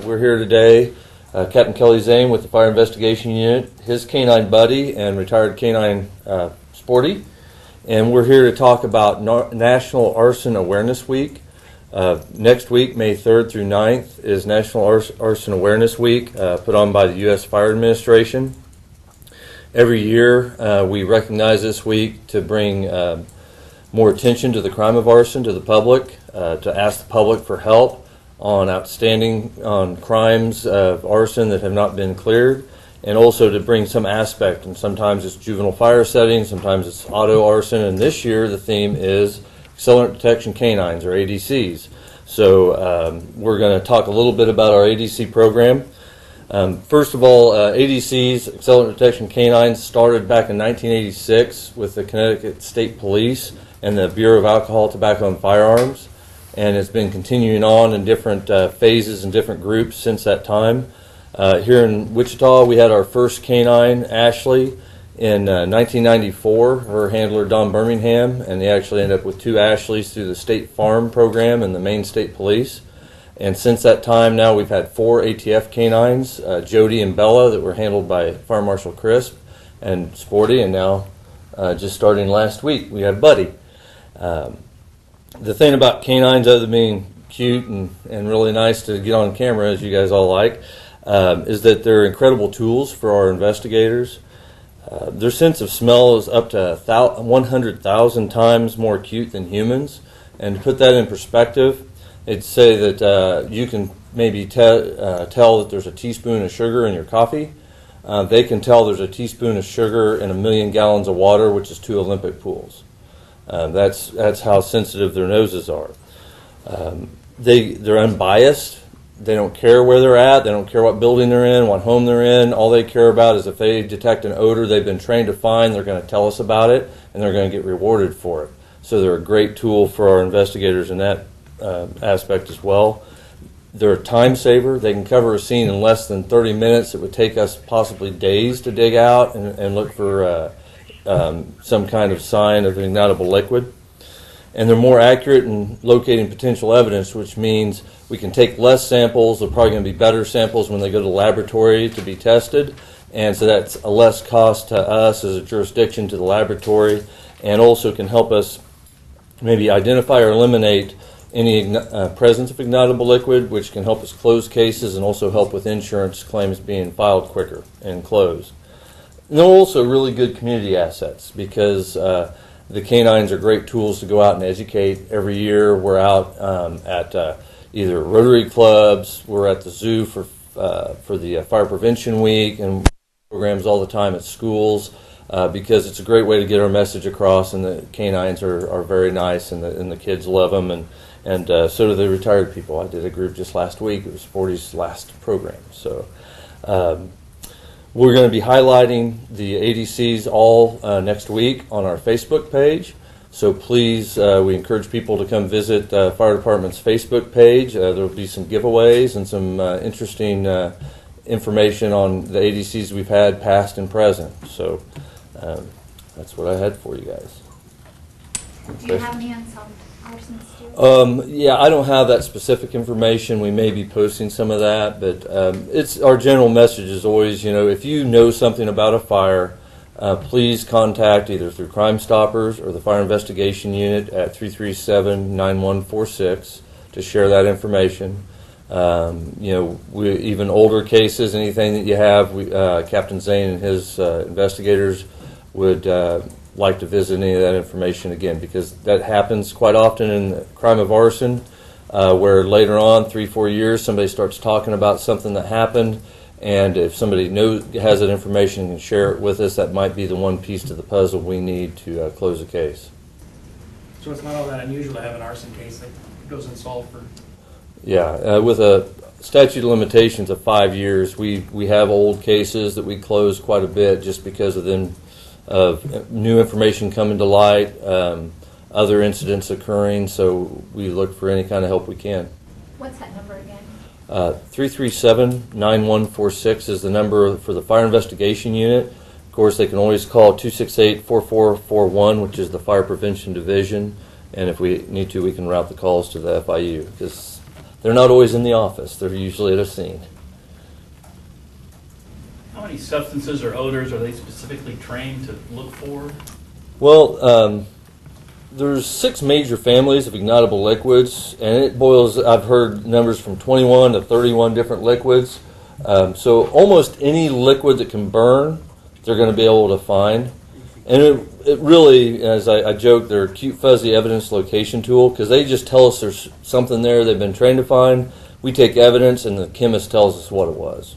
We're here today, Captain Kelly Zane with the Fire Investigation Unit, his canine buddy and retired canine Sporty, and we're here to talk about National Arson Awareness Week. Next week, May 3rd through 9th, is National Arson Awareness Week, put on by the U.S. Fire Administration. Every year, we recognize this week to bring more attention to the crime of arson to the public, to ask the public for help on crimes of arson that have not been cleared, and also to bring some aspect. And sometimes it's juvenile fire settings, sometimes it's auto arson, and this year the theme is Accelerant Detection Canines, or ADCs. So we're going to talk a little bit about our ADC program. First of all, ADCs, Accelerant Detection Canines, started back in 1986 with the Connecticut State Police and the Bureau of Alcohol, Tobacco, and Firearms, and it's been continuing on in different phases and different groups since that time. Here in Wichita, we had our first canine, Ashley, in 1994, her handler, Don Birmingham, and they actually ended up with 2 Ashleys through the State Farm program and the Maine State Police. And since that time now, we've had 4 ATF canines, Jody and Bella, that were handled by Fire Marshal Crisp and Sporty, and now just starting last week, we have Buddy. The thing about canines, other than being cute and really nice to get on camera, as you guys all like, is that they're incredible tools for our investigators. Their sense of smell is up to 100,000 times more acute than humans. And to put that in perspective, they'd say that you can maybe tell that there's a teaspoon of sugar in your coffee. They can tell there's a teaspoon of sugar in 1 million gallons of water, which is 2 Olympic pools. That's how sensitive their noses are. They're unbiased. They don't care where they're at. They don't care what building they're in, what home they're in. All they care about is if they detect an odor they've been trained to find, they're going to tell us about it, and they're going to get rewarded for it. So they're a great tool for our investigators in that aspect as well. They're a time saver. They can cover a scene in less than 30 minutes. It would take us possibly days to dig out and look for some kind of sign of an ignitable liquid. And they're more accurate in locating potential evidence, which means we can take less samples. They're probably going to be better samples when they go to the laboratory to be tested. And so that's a less cost to us as a jurisdiction, to the laboratory, and also can help us maybe identify or eliminate any presence of ignitable liquid, which can help us close cases and also help with insurance claims being filed quicker and closed. And they're also really good community assets because the canines are great tools to go out and educate. Every year we're out at either Rotary clubs, we're at the zoo for the Fire Prevention Week, and programs all the time at schools because it's a great way to get our message across, and the canines are very nice, and the kids love them, and so do the retired people. I did a group just last week. It was Sporty's last program. So we're going to be highlighting the ADCs all next week on our Facebook page. So please, we encourage people to come visit the Fire Department's Facebook page. There will be some giveaways and some interesting information on the ADCs we've had, past and present. So that's what I had for you guys. Do you have any unsolved arsons too? Yeah, I don't have that specific information. We may be posting some of that, but it's our general message is always, if you know something about a fire, please contact either through Crime Stoppers or the Fire Investigation Unit at 337-9146 to share that information. Even older cases, anything that you have, Captain Zane and his investigators would like to visit any of that information again, because that happens quite often in the crime of arson, where later on, 3-4 years, somebody starts talking about something that happened, and if somebody has that information and can share it with us, that might be the one piece to the puzzle we need to close a case. So it's not all that unusual to have an arson case that goes unsolved for... Yeah, with a statute of limitations of 5 years, we have old cases that we close quite a bit just because of them, of new information coming to light, other incidents occurring, so we look for any kind of help we can. What's that number again? 337-9146 is the number for the Fire Investigation Unit. Of course, they can always call 268-4441, which is the Fire Prevention Division, and if we need to, we can route the calls to the FIU, because They're not always in the office. They're usually at a scene. How many substances or odors are they specifically trained to look for? Well, there's 6 major families of ignitable liquids, and it boils, I've heard numbers from 21 to 31 different liquids. So almost any liquid that can burn, they're going to be able to find. And it really, as I joke, they're a cute, fuzzy evidence location tool, because they just tell us there's something there they've been trained to find. We take evidence, and the chemist tells us what it was.